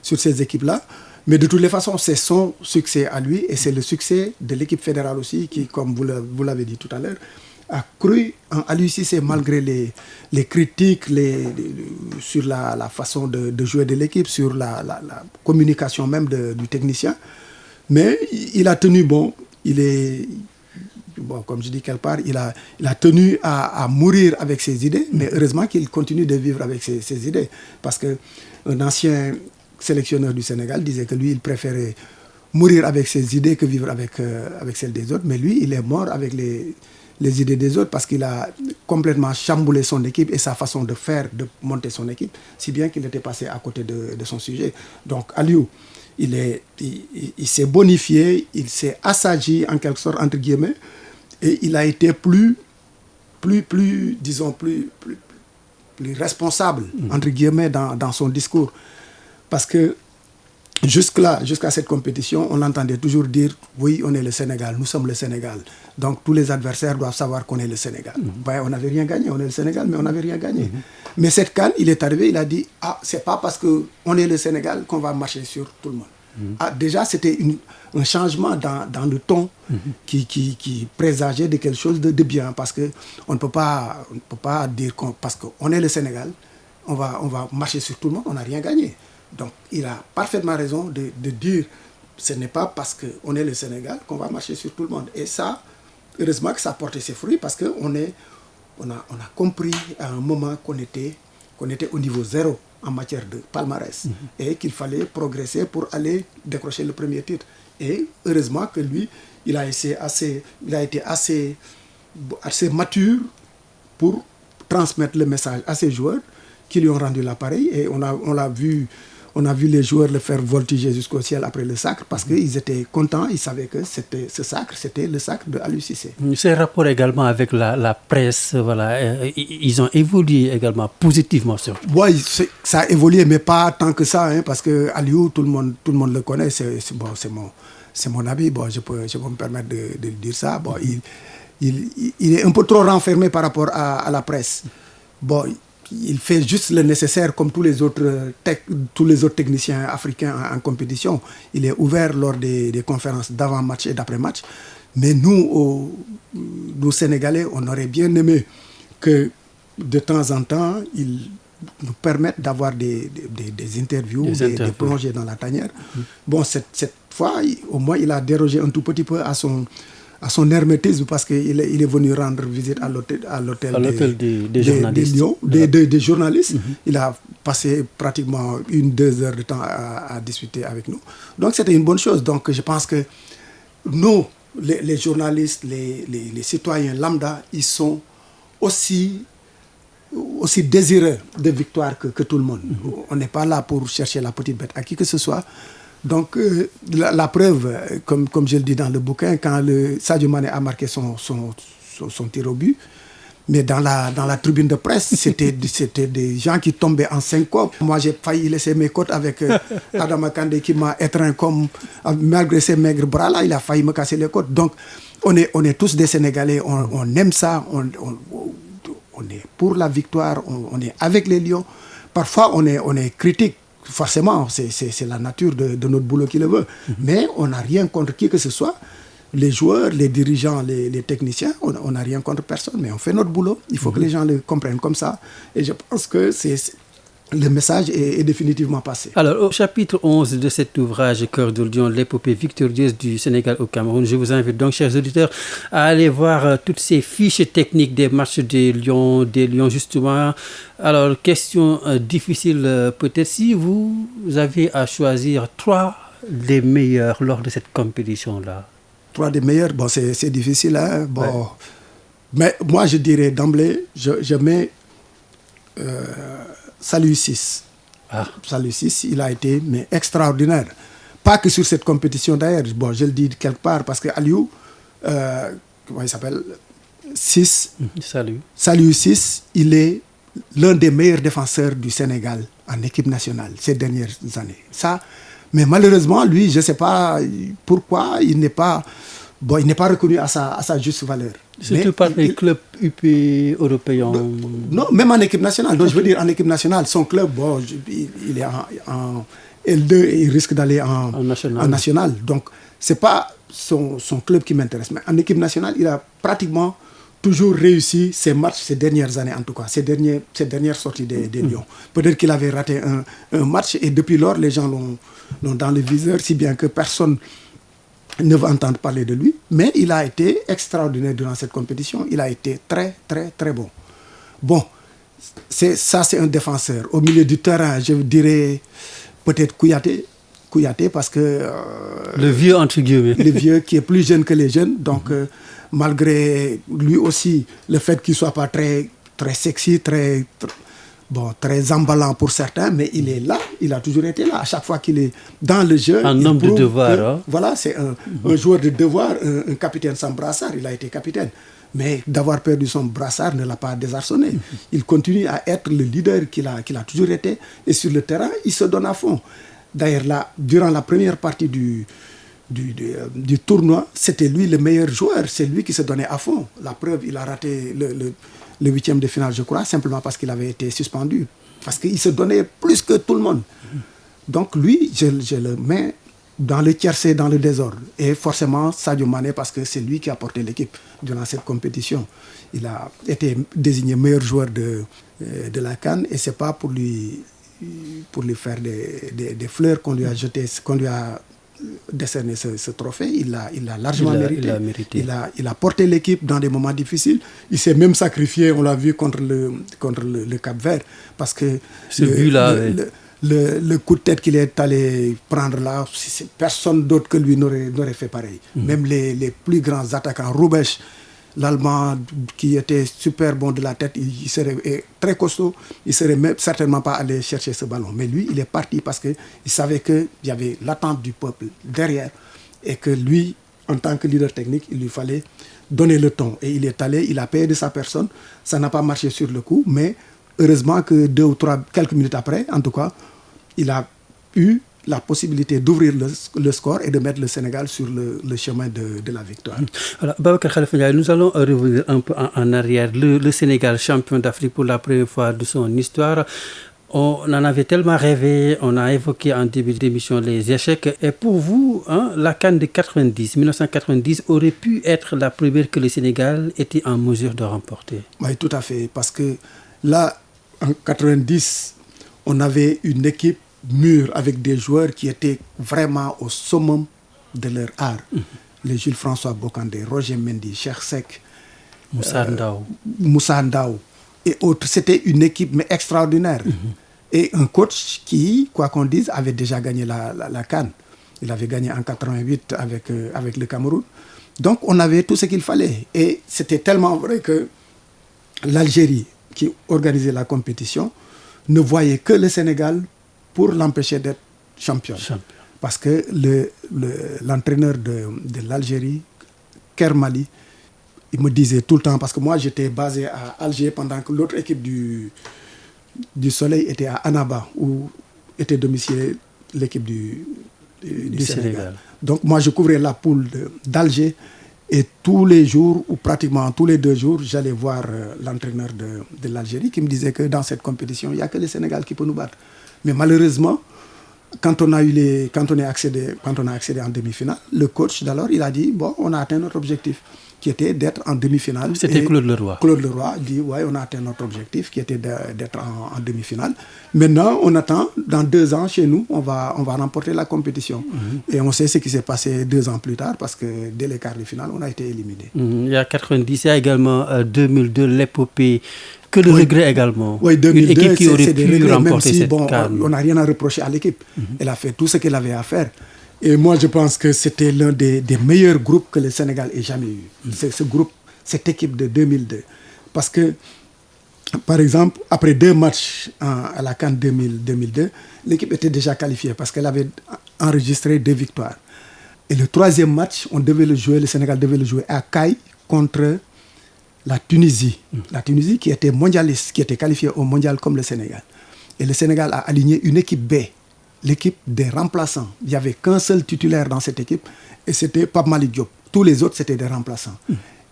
ces équipes-là. Mais de toutes les façons, c'est son succès à lui et c'est le succès de l'équipe fédérale aussi qui, comme vous l'avez dit tout à l'heure, a cru en Aliou Cissé malgré les critiques sur la façon de jouer de l'équipe, sur la communication même du technicien. Mais il a tenu comme je dis quelque part, il a tenu à mourir avec ses idées, mais heureusement qu'il continue de vivre avec ses idées. Parce qu'un ancien sélectionneur du Sénégal disait que lui, il préférait mourir avec ses idées que vivre avec celles des autres. Mais lui, il est mort avec les idées des autres parce qu'il a complètement chamboulé son équipe et sa façon de monter son équipe, si bien qu'il était passé à côté de son sujet. Donc Aliou, il s'est bonifié, il s'est assagi en quelque sorte, entre guillemets, et il a été plus responsable, entre guillemets, dans son discours. Parce que jusqu'à cette compétition, on entendait toujours dire « Oui, on est le Sénégal, nous sommes le Sénégal. Donc tous les adversaires doivent savoir qu'on est le Sénégal. On n'avait rien gagné, on est le Sénégal, mais on n'avait rien gagné. Mais cette CAN, il est arrivé, il a dit « Ah, c'est pas parce qu'on est le Sénégal qu'on va marcher sur tout le monde. » Déjà, c'était un changement dans le ton qui présageait de quelque chose de bien, parce qu'on ne peut pas dire parce qu'on est le Sénégal, on va marcher sur tout le monde, on n'a rien gagné. Donc, il a parfaitement raison de dire ce n'est pas parce qu'on est le Sénégal qu'on va marcher sur tout le monde. Et ça, heureusement que ça a porté ses fruits, parce qu'on a compris à un moment qu'on était au niveau zéro en matière de palmarès et qu'il fallait progresser pour aller décrocher le premier titre. Et heureusement que lui, il a été assez mature pour transmettre le message à ses joueurs qui lui ont rendu l'appareil. Et on a vu les joueurs le faire voltiger jusqu'au ciel après le sacre parce qu'ils étaient contents, ils savaient que ce sacre, c'était le sacre de Aliou Cissé. Ces rapports également avec la presse, voilà, ils ont évolué également positivement surtout. Oui, ça a évolué, mais pas tant que ça, hein, parce que Aliou, tout le monde le connaît, c'est mon ami, bon, je peux me permettre de dire ça. Bon, il est un peu trop renfermé par rapport à la presse. Bon, il fait juste le nécessaire comme tous les autres techniciens africains en compétition. Il est ouvert lors des conférences d'avant-match et d'après-match. Mais nous Sénégalais, on aurait bien aimé que de temps en temps, il nous permettent d'avoir des interviews, des plongées dans la tanière. Bon, cette fois, au moins, il a dérogé un tout petit peu à son hermétisme parce qu'il est venu rendre visite à l'hôtel des journalistes. Il a passé pratiquement 1-2 heures de temps à discuter avec nous. Donc c'était une bonne chose. Donc je pense que nous, les journalistes, les citoyens lambda, ils sont aussi désireux de victoire que tout le monde. On n'est pas là pour chercher la petite bête à qui que ce soit. Donc, la preuve, comme je le dis dans le bouquin, quand Sadio Mané a marqué son tir au but, mais dans la tribune de presse, c'était des gens qui tombaient en syncope. Moi, j'ai failli laisser mes côtes avec Adama Kandé qui m'a étreint malgré ses maigres bras-là, il a failli me casser les côtes. Donc, on est tous des Sénégalais, on aime ça, on est pour la victoire, on est avec les Lions. Parfois, on est critique. Forcément, c'est la nature de notre boulot qui le veut. Mais on n'a rien contre qui que ce soit. Les joueurs, les dirigeants, les techniciens, on n'a rien contre personne. Mais on fait notre boulot. Il faut que les gens le comprennent comme ça. Et je pense que le message est définitivement passé. Alors, au chapitre 11 de cet ouvrage, Cœur de Lion, l'épopée victorieuse du Sénégal au Cameroun, je vous invite donc, chers auditeurs, à aller voir toutes ces fiches techniques des matchs des Lions justement. Alors, question difficile peut-être, si vous avez à choisir 3 des meilleurs lors de cette compétition-là. 3 des meilleurs, bon, c'est difficile, hein? Bon. Ouais. Mais moi, je dirais d'emblée, je mets Saliou Ciss. Saliou Ciss, il a été extraordinaire. Pas que sur cette compétition d'ailleurs. Bon, je le dis quelque part parce que Aliou, comment il s'appelle, Ciss. Saliou Ciss, il est l'un des meilleurs défenseurs du Sénégal en équipe nationale ces dernières années. Mais malheureusement, lui, je ne sais pas pourquoi il n'est pas reconnu à sa juste valeur. Surtout par les clubs UP européens. Non, même en équipe nationale. Donc je veux dire, en équipe nationale, son club, il est en L2 et il risque d'aller en national. Donc ce n'est pas son club qui m'intéresse. Mais en équipe nationale, il a pratiquement toujours réussi ses matchs ces dernières années, en tout cas, ces dernières sorties des Lions. Peut-être qu'il avait raté un match et depuis lors, les gens l'ont dans le viseur, si bien que personne ne va entendre parler de lui, mais il a été extraordinaire durant cette compétition. Il a été très, très, très bon. Bon, c'est un défenseur. Au milieu du terrain, je dirais peut-être Kouyaté parce que... le vieux, entre guillemets. Le vieux qui est plus jeune que les jeunes. Donc, malgré lui aussi, le fait qu'il ne soit pas très, très sexy, très emballant pour certains, mais il est là, il a toujours été là. À chaque fois qu'il est dans le jeu... Un homme de devoir. Voilà, c'est un joueur de devoir, un capitaine sans brassard, il a été capitaine. Mais d'avoir perdu son brassard ne l'a pas désarçonné. Il continue à être le leader qu'il a toujours été. Et sur le terrain, il se donne à fond. D'ailleurs, là, durant la première partie du tournoi, c'était lui le meilleur joueur. C'est lui qui se donnait à fond. La preuve, il a raté le 8e de finale, je crois, simplement parce qu'il avait été suspendu. Parce qu'il se donnait plus que tout le monde. Donc lui, je le mets dans le tiercé, dans le désordre. Et forcément, Sadio Mané, parce que c'est lui qui a porté l'équipe durant cette compétition. Il a été désigné meilleur joueur de la CAN et c'est pas pour lui faire des fleurs qu'on lui a jetées, qu'on lui a décerné ce trophée. Il l'a largement mérité. Il a porté l'équipe dans des moments difficiles. Il s'est même sacrifié, on l'a vu contre le Cap-Vert, parce que le coup de tête qu'il est allé prendre là, personne d'autre que lui n'aurait fait pareil. Même les plus grands attaquants, Rubesch, l'Allemand qui était super bon de la tête, il serait très costaud, il ne serait même certainement pas allé chercher ce ballon. Mais lui, il est parti parce qu'il savait qu'il y avait l'attente du peuple derrière et que lui, en tant que leader technique, il lui fallait donner le ton. Et il est allé, il a payé de sa personne, ça n'a pas marché sur le coup, mais heureusement que quelques minutes après, en tout cas, il a eu la possibilité d'ouvrir le score et de mettre le Sénégal sur le chemin de la victoire. Alors, Babacar Khalifa Ndiaye, nous allons revenir un peu en arrière. Le Sénégal, champion d'Afrique pour la première fois de son histoire. On en avait tellement rêvé, on a évoqué en début d'émission les échecs. Et pour vous, la CAN de 1990 aurait pu être la première que le Sénégal était en mesure de remporter. Oui, tout à fait. Parce que là, en 90, on avait une équipe mûre avec des joueurs qui étaient vraiment au summum de leur art. Les Jules-François Bocandé, Roger Mendy, Cheikh Seck, Moussa Ndao et autres. C'était une équipe mais extraordinaire. Et un coach qui, quoi qu'on dise, avait déjà gagné la CAN. Il avait gagné en 88 avec le Cameroun. Donc on avait tout ce qu'il fallait. Et c'était tellement vrai que l'Algérie, qui organisait la compétition, ne voyait que le Sénégal pour l'empêcher d'être champion. Parce que l'entraîneur de l'Algérie, Kermali, il me disait tout le temps, parce que moi j'étais basé à Alger pendant que l'autre équipe du Soleil était à Annaba, où était domiciliée l'équipe du Sénégal. Donc moi je couvrais la poule d'Alger et tous les jours, ou pratiquement tous les 2 jours, j'allais voir l'entraîneur de l'Algérie qui me disait que dans cette compétition, il n'y a que le Sénégal qui peut nous battre. Mais malheureusement, quand on a accédé en demi-finale, le coach d'alors, il a dit, bon, on a atteint notre objectif, qui était d'être en demi-finale. C'était Claude Leroy. Claude Leroy dit, ouais, on a atteint notre objectif, qui était d'être en demi-finale. Maintenant, on attend, dans 2 ans, chez nous, on va remporter la compétition. Et on sait ce qui s'est passé 2 ans plus tard, parce que dès les quarts de finale, on a été éliminé. Il y a 90, il y a également 2002, l'épopée. Que le regret également. Oui, 2002, une équipe qui aurait pu regrets, remporter cette CAN. On n'a rien à reprocher à l'équipe. Elle a fait tout ce qu'elle avait à faire. Et moi, je pense que c'était l'un des meilleurs groupes que le Sénégal ait jamais eu. C'est ce groupe, cette équipe de 2002. Parce que, par exemple, après 2 matchs à la CAN 2002, l'équipe était déjà qualifiée parce qu'elle avait enregistré 2 victoires. Et le 3e match, le Sénégal devait le jouer à Caille contre la Tunisie. La Tunisie qui était mondialiste, qui était qualifiée au mondial comme le Sénégal. Et le Sénégal a aligné une équipe B, l'équipe des remplaçants. Il n'y avait qu'un seul titulaire dans cette équipe et c'était Pape Malick Diop. Tous les autres, c'était des remplaçants.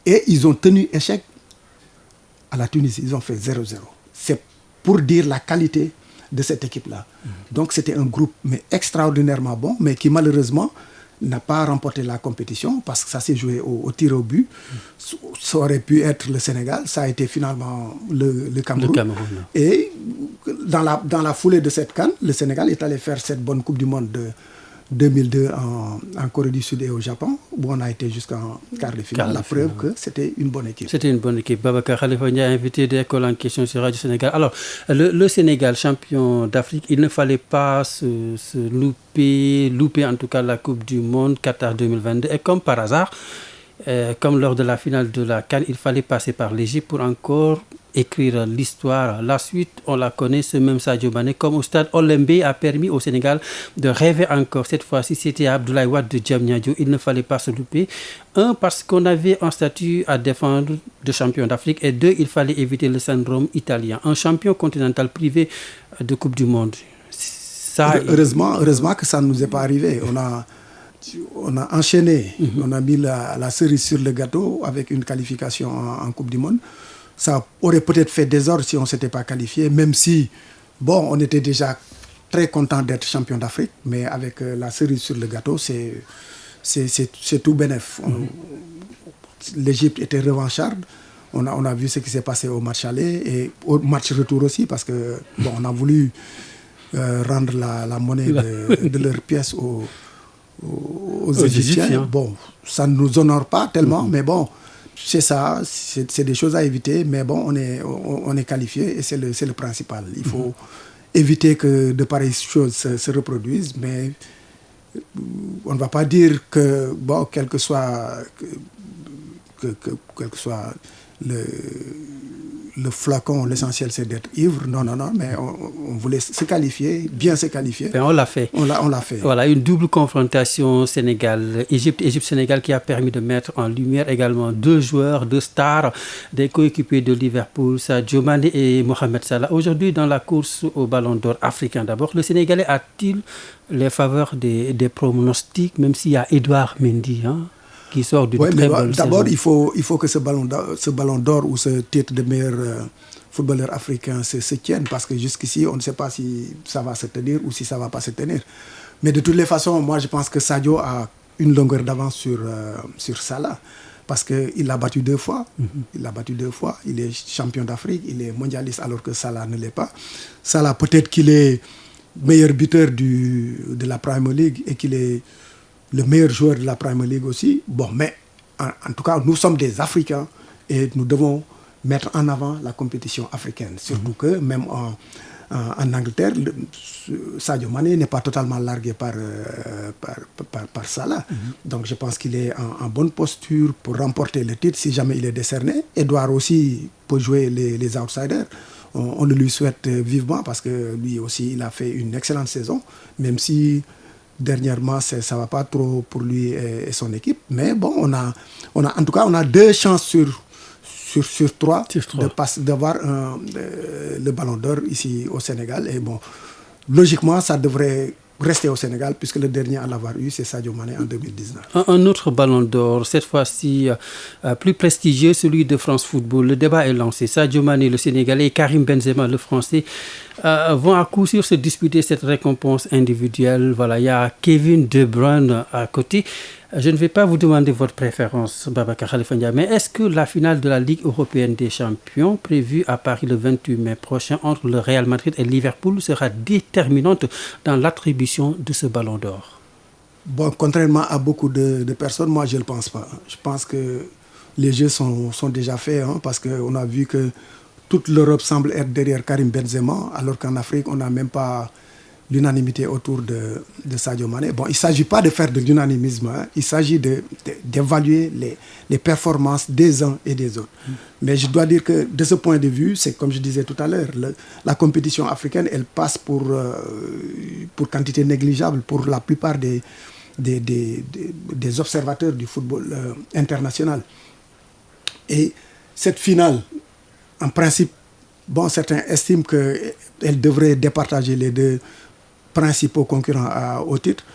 Et ils ont tenu échec à la Tunisie. Ils ont fait 0-0. C'est pour dire la qualité de cette équipe-là. Donc c'était un groupe mais extraordinairement bon, mais qui malheureusement n'a pas remporté la compétition parce que ça s'est joué au tir au but. Ça aurait pu être le Sénégal, ça a été finalement le Cameroun. Et dans la foulée de cette CAN, le Sénégal est allé faire cette bonne Coupe du Monde de 2002 en Corée du Sud et au Japon, où on a été jusqu'en quart de finale. La preuve que c'était une bonne équipe. C'était une bonne équipe. Babacar Khalifa Ndiaye, invité d'école en question sur Radio Sénégal. Alors, le Sénégal, champion d'Afrique, il ne fallait pas se louper en tout cas la Coupe du Monde Qatar 2022. Et comme par hasard, comme lors de la finale de la CAN, il fallait passer par l'Égypte pour encore écrire l'histoire. La suite, on la connaît, ce même Sadio Mané, comme au stade Olembe, a permis au Sénégal de rêver encore. Cette fois-ci, c'était Abdoulaye Wade de Diamniadio. Il ne fallait pas se louper. 1, parce qu'on avait un statut à défendre de champion d'Afrique. Et 2, il fallait éviter le syndrome italien. Un champion continental privé de Coupe du Monde. Heureusement que ça ne nous est pas arrivé. On a enchaîné. On a mis la cerise sur le gâteau avec une qualification en Coupe du Monde. Ça aurait peut-être fait désordre si on ne s'était pas qualifié, même si, bon, on était déjà très content d'être champion d'Afrique, mais avec la cerise sur le gâteau, c'est tout bénef. L'Égypte était revancharde. On a vu ce qui s'est passé au match aller et au match retour aussi, parce que, bon, on a voulu rendre la monnaie de leur pièce aux Égyptiens. Bon, ça ne nous honore pas tellement, mais bon, c'est ça, c'est des choses à éviter, mais bon, on est qualifié et c'est le principal. Il faut éviter que de pareilles choses se reproduisent, mais on ne va pas dire que, bon, quel que soit le flacon, l'essentiel c'est d'être ivre. Non, mais on voulait se qualifier, bien se qualifier. On l'a fait. On l'a fait. Voilà, une double confrontation Égypte-Sénégal qui a permis de mettre en lumière également 2 joueurs, 2 stars, des coéquipiers de Liverpool, Sadio Mané et Mohamed Salah. Aujourd'hui, dans la course au Ballon d'Or africain, d'abord, le Sénégalais a-t-il les faveurs des pronostics, même s'il y a Edouard Mendy, qui sort d'une très bonne saison. D'abord, il faut que ce ballon d'or ou ce titre de meilleur footballeur africain se tienne, parce que jusqu'ici, on ne sait pas si ça va se tenir ou si ça ne va pas se tenir. Mais de toutes les façons, moi, je pense que Sadio a une longueur d'avance sur Salah, parce qu'il l'a battu 2 fois. Il l'a battu 2 fois. Il est champion d'Afrique, il est mondialiste, alors que Salah ne l'est pas. Salah, peut-être qu'il est meilleur buteur de la Premier League et qu'il est le meilleur joueur de la Premier League aussi. Bon, mais en tout cas, nous sommes des Africains et nous devons mettre en avant la compétition africaine. Surtout que même en Angleterre, Sadio Mané n'est pas totalement largué par Salah. Donc je pense qu'il est en bonne posture pour remporter le titre si jamais il est décerné. Edouard aussi peut jouer les outsiders. On le lui souhaite vivement, parce que lui aussi, il a fait une excellente saison, même si dernièrement, ça ne va pas trop pour lui et son équipe. Mais bon, en tout cas, on a 2 chances sur 3 d'avoir le Ballon d'Or ici au Sénégal. Et bon, logiquement, ça devrait rester au Sénégal, puisque le dernier à l'avoir eu, c'est Sadio Mané en 2019. Un autre Ballon d'Or, cette fois-ci plus prestigieux, celui de France Football. Le débat est lancé. Sadio Mané, le Sénégalais, et Karim Benzema, le Français, vont à coup sûr se disputer cette récompense individuelle. Voilà, il y a Kevin De Bruyne à côté. Je ne vais pas vous demander votre préférence, Babacar Khalifa Ndiaye, mais est-ce que la finale de la Ligue européenne des champions, prévue à Paris le 28 mai prochain entre le Real Madrid et Liverpool, sera déterminante dans l'attribution de ce Ballon d'Or? Bon, contrairement à beaucoup de personnes, moi je ne le pense pas. Je pense que les jeux sont déjà faits, parce qu'on a vu que toute l'Europe semble être derrière Karim Benzema, alors qu'en Afrique, on n'a même pas l'unanimité autour de Sadio Mané. Bon, il ne s'agit pas de faire de l'unanimisme, il s'agit d'évaluer les performances des uns et des autres. Mais je dois dire que de ce point de vue, c'est comme je disais tout à l'heure, la compétition africaine, elle passe pour quantité négligeable pour la plupart des observateurs du football international. Et cette finale, en principe, bon, certains estiment qu'elle devrait départager les 2 principaux concurrents au titre.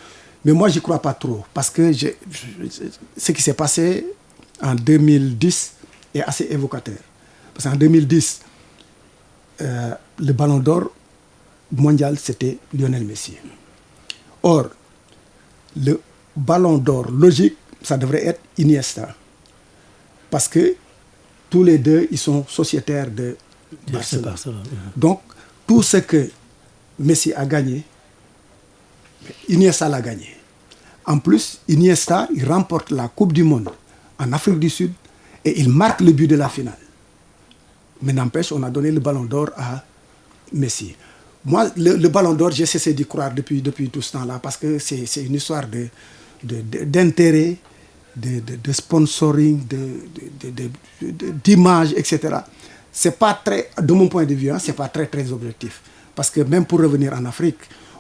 Mais moi, je n'y crois pas trop. Parce que ce qui s'est passé en 2010 est assez évocateur. Parce qu'en 2010, le Ballon d'Or mondial, c'était Lionel Messi. Or, le Ballon d'Or logique, ça devrait être Iniesta. Parce que tous les 2, ils sont sociétaires de Barcelone. Donc, tout ce que Messi a gagné, Iniesta l'a gagné. En plus, Iniesta, il remporte la Coupe du Monde en Afrique du Sud et il marque le but de la finale. Mais n'empêche, on a donné le Ballon d'Or à Messi. Moi, le Ballon d'Or, j'ai cessé d'y croire depuis tout ce temps-là, parce que c'est une histoire d'intérêt, de sponsoring, d'image, etc. C'est pas très, de mon point de vue, c'est pas très objectif. Parce que même pour revenir en Afrique,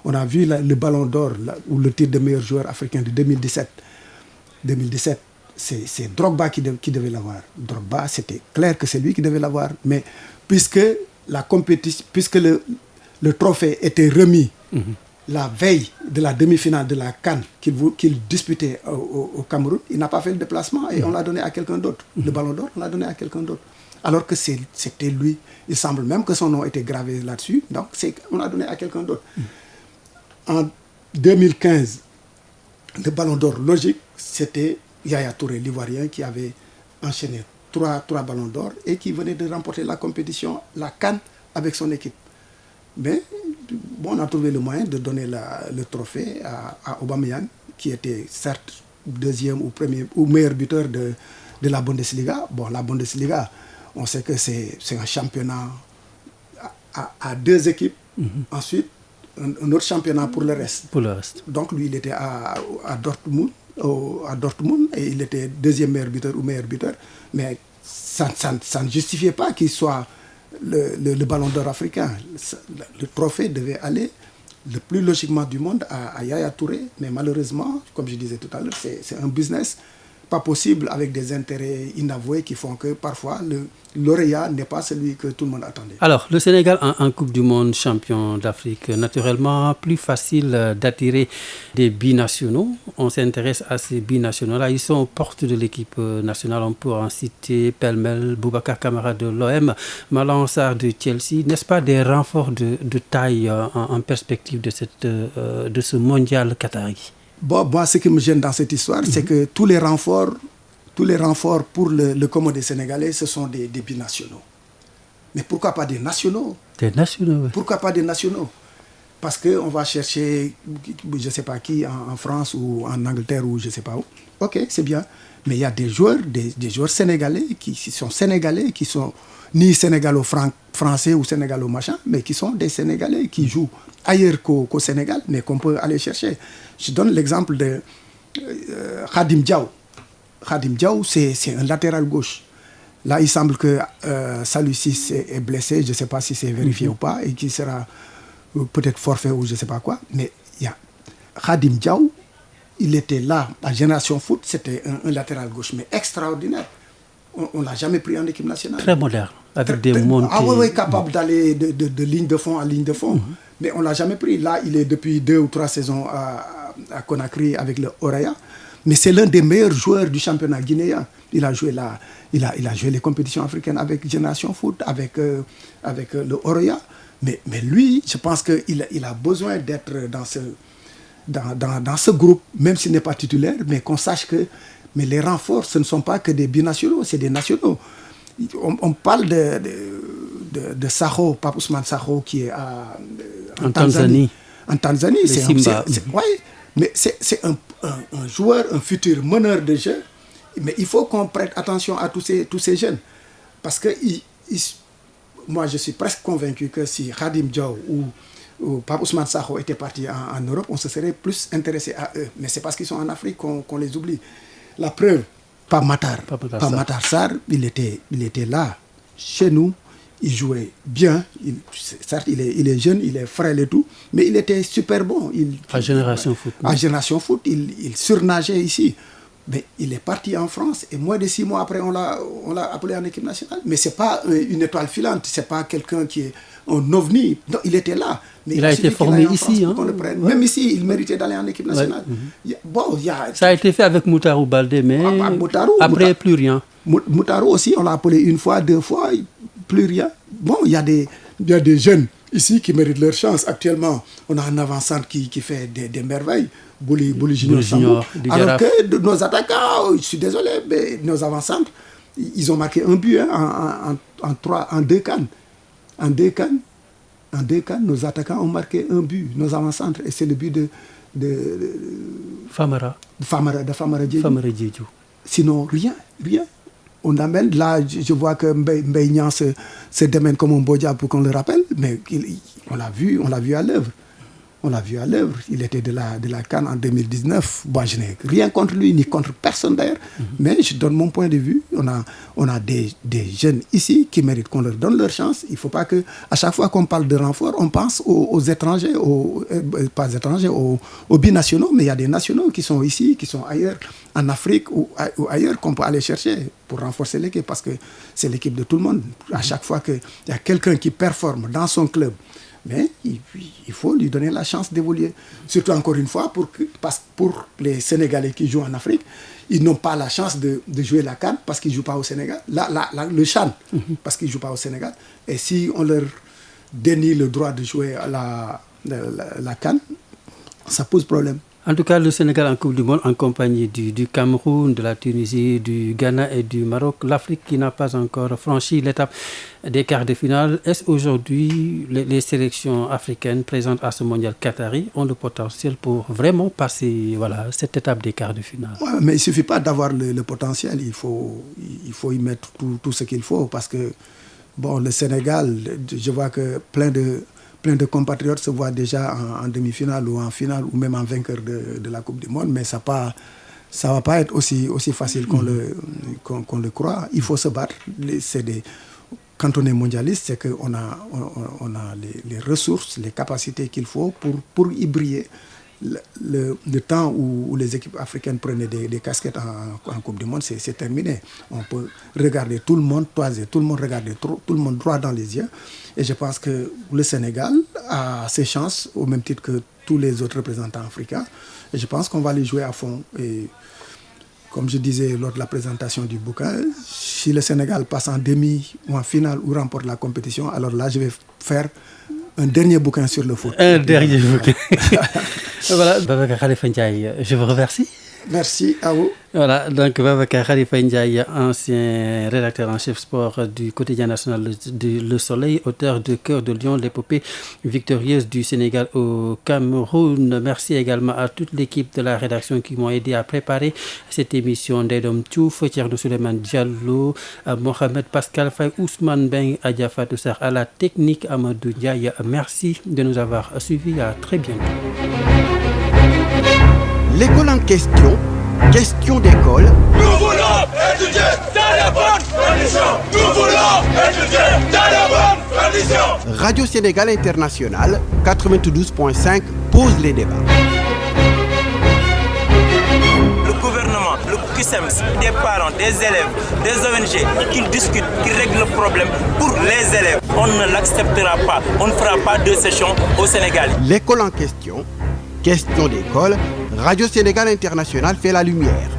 on a vu le Ballon d'Or ou le titre de meilleur joueur africain de 2017. 2017, c'est Drogba qui devait l'avoir. Drogba, c'était clair que c'est lui qui devait l'avoir. Mais puisque le trophée était remis la veille de la demi-finale de la CAN qu'il disputait au Cameroun, il n'a pas fait le déplacement et on l'a donné à quelqu'un d'autre. Le Ballon d'Or, on l'a donné à quelqu'un d'autre. Alors que c'était lui. Il semble même que son nom était gravé là-dessus. Donc, on l'a donné à quelqu'un d'autre. En 2015, le Ballon d'Or logique, c'était Yaya Touré, l'Ivoirien, qui avait enchaîné trois Ballons d'Or et qui venait de remporter la compétition, la CAN, avec son équipe. Mais bon, on a trouvé le moyen de donner le trophée à Aubameyang, qui était certes deuxième ou premier ou meilleur buteur de la Bundesliga. Bon, la Bundesliga, on sait que c'est un championnat à 2 équipes. Ensuite, un autre championnat pour le reste. Donc lui, il était à Dortmund, et il était deuxième meilleur buteur ou meilleur buteur. Mais ça ne justifiait pas qu'il soit le ballon d'or africain. Le trophée devait aller le plus logiquement du monde à Yaya Touré. Mais malheureusement, comme je disais tout à l'heure, c'est un business pas possible avec des intérêts inavoués qui font que parfois le lauréat n'est pas celui que tout le monde attendait. Alors, le Sénégal en Coupe du Monde, champion d'Afrique, naturellement plus facile d'attirer des binationaux. On s'intéresse à ces binationaux-là. Ils sont aux portes de l'équipe nationale. On peut en citer pêle-mêle Boubacar Kamara de l'OM, Malang Sarr de Chelsea. N'est-ce pas des renforts de taille en perspective de ce mondial qatari? Bon, moi, ce qui me gêne dans cette histoire, c'est que tous les renforts pour le commun des Sénégalais, ce sont des binationaux. Mais pourquoi pas des nationaux? Des nationaux, oui. Pourquoi pas des nationaux? Parce qu'on va chercher, je ne sais pas qui, en France ou en Angleterre ou je ne sais pas où. Ok, c'est bien. Mais il y a des joueurs sénégalais qui sont ni sénégalo-français ou sénégalo-machin, mais qui sont des Sénégalais qui jouent ailleurs qu'au Sénégal, mais qu'on peut aller chercher. Je donne l'exemple de Khadim Diaw. Khadim Diaw, c'est un latéral gauche. Là, il semble que Salusi est blessé, je ne sais pas si c'est vérifié ou pas, et qui sera peut-être forfait ou je ne sais pas quoi. Mais il y a Khadim Diaw, il était là, à Génération Foot, c'était un latéral gauche, mais extraordinaire. On ne l'a jamais pris en équipe nationale. Très moderne, avec des montées. Ah oui, capable d'aller de ligne de fond à ligne de fond. Mais on ne l'a jamais pris. Là, il est depuis 2 ou 3 saisons à Conakry avec le Oraya. Mais c'est l'un des meilleurs joueurs du championnat guinéen. Il a joué les compétitions africaines avec Génération Foot, avec le Oraya. Mais lui, je pense qu'il a besoin d'être dans ce groupe, même s'il n'est pas titulaire, mais qu'on sache que les renforts, ce ne sont pas que des binationaux, c'est des nationaux. On parle de Sakho, Pape Ousmane Sakho, qui est en Tanzanie. En Tanzanie, mais c'est un joueur, un futur meneur de jeu. Mais il faut qu'on prête attention à tous ces jeunes. Parce que moi, je suis presque convaincu que si Khadim Diaw ou Pape Ousmane Sakho étaient partis en Europe, on se serait plus intéressé à eux. Mais c'est parce qu'ils sont en Afrique qu'on les oublie. La preuve, Pape Matar Sarr, il était là, chez nous, il jouait bien. Certes, il est jeune, il est frêle et tout, mais il était super bon. À Génération Foot. À Génération Foot, il surnageait ici. Mais il est parti en France et moins de 6 mois après, on l'a appelé en équipe nationale. Mais ce n'est pas une étoile filante, ce n'est pas quelqu'un qui est un ovni. Non, il était là. Mais il a été formé ici. Même ici, il méritait d'aller en équipe nationale. Ça a été fait avec Moutarou Baldé, mais après, plus rien. Moutarou aussi, on l'a appelé 1 fois, 2 fois, plus rien. Bon, il y a des jeunes ici qui méritent leur chance. Actuellement, on a un avant-centre qui fait des merveilles. Bouli Junior. Alors que nos attaquants, je suis désolé, mais nos avant-centres, ils ont marqué un but en 2 CAN. En 2 CAN, nos attaquants ont marqué un but, nos avant-centres, et c'est le but de Famara Diédhiou. Sinon, rien. On amène, là, je vois que Mbaye Niang se démène comme un Bodja pour qu'on le rappelle, mais on l'a vu à l'œuvre. Il était de la CAN en 2019. Bon, je n'ai rien contre lui, ni contre personne d'ailleurs. Mais je donne mon point de vue. On a des jeunes ici qui méritent qu'on leur donne leur chance. Il ne faut pas qu'à chaque fois qu'on parle de renfort, on pense aux étrangers, pas étrangers, aux binationaux. Mais il y a des nationaux qui sont ici, qui sont ailleurs, en Afrique ou ailleurs, qu'on peut aller chercher pour renforcer l'équipe. Parce que c'est l'équipe de tout le monde. À chaque fois qu'il y a quelqu'un qui performe dans son club, mais il faut lui donner la chance d'évoluer. Surtout encore une fois, parce que pour les Sénégalais qui jouent en Afrique, ils n'ont pas la chance de jouer la CAN parce qu'ils ne jouent pas au Sénégal. Le CHAN, parce qu'ils ne jouent pas au Sénégal. Et si on leur dénie le droit de jouer à la CAN, ça pose problème. En tout cas, le Sénégal en Coupe du Monde en compagnie du Cameroun, de la Tunisie, du Ghana et du Maroc. L'Afrique qui n'a pas encore franchi l'étape des quarts de finale. Est-ce aujourd'hui les sélections africaines présentes à ce mondial qatari ont le potentiel pour vraiment passer cette étape des quarts de finale? Ouais, mais il ne suffit pas d'avoir le potentiel, il faut y mettre tout ce qu'il faut parce que le Sénégal, je vois que plein de compatriotes se voient déjà en demi-finale ou en finale ou même en vainqueur de la Coupe du Monde, mais ça va pas être aussi facile qu'on le croit. Il faut se battre. Quand on est mondialiste, c'est qu'on a les ressources, les capacités qu'il faut pour y briller. Le temps où les équipes africaines prenaient des casquettes en Coupe du Monde, c'est terminé. On peut regarder tout le monde toiser, tout le monde regarder tout le monde droit dans les yeux. Et je pense que le Sénégal a ses chances au même titre que tous les autres représentants africains. Et je pense qu'on va les jouer à fond. Et comme je disais lors de la présentation du bouquin, si le Sénégal passe en demi ou en finale ou remporte la compétition, alors là, je vais faire un dernier bouquin sur le foot. Un dernier bouquin. Voilà, Babacar Khalifa Ndiaye, je vous remercie. Merci à vous. Voilà, donc Babacar Khalifa Ndiaye, ancien rédacteur en chef sport du quotidien national Le Soleil, auteur de Cœur de Lion, l'épopée victorieuse du Sénégal au Cameroun. Merci également à toute l'équipe de la rédaction qui m'ont aidé à préparer cette émission. Ndedom Tchouf, Thierno Souleymane Diallo, Mohamed Pascal Faye, Ousmane Beng, Adja Fatou Sarr à la technique, Amadou Ndiaye. Merci de nous avoir suivis. À très bientôt. L'école en question, question d'école. Nous voulons étudier dans la bonne condition. Nous voulons étudier dans la bonne condition. Radio Sénégal International 92.5 pose les débats. Le gouvernement, le CUSEMS, des parents, des élèves, des ONG qui discutent, qui règlent le problème pour les élèves. On ne l'acceptera pas. On ne fera pas de session au Sénégal. L'école en question, question d'école. Radio Sénégal International fait la lumière.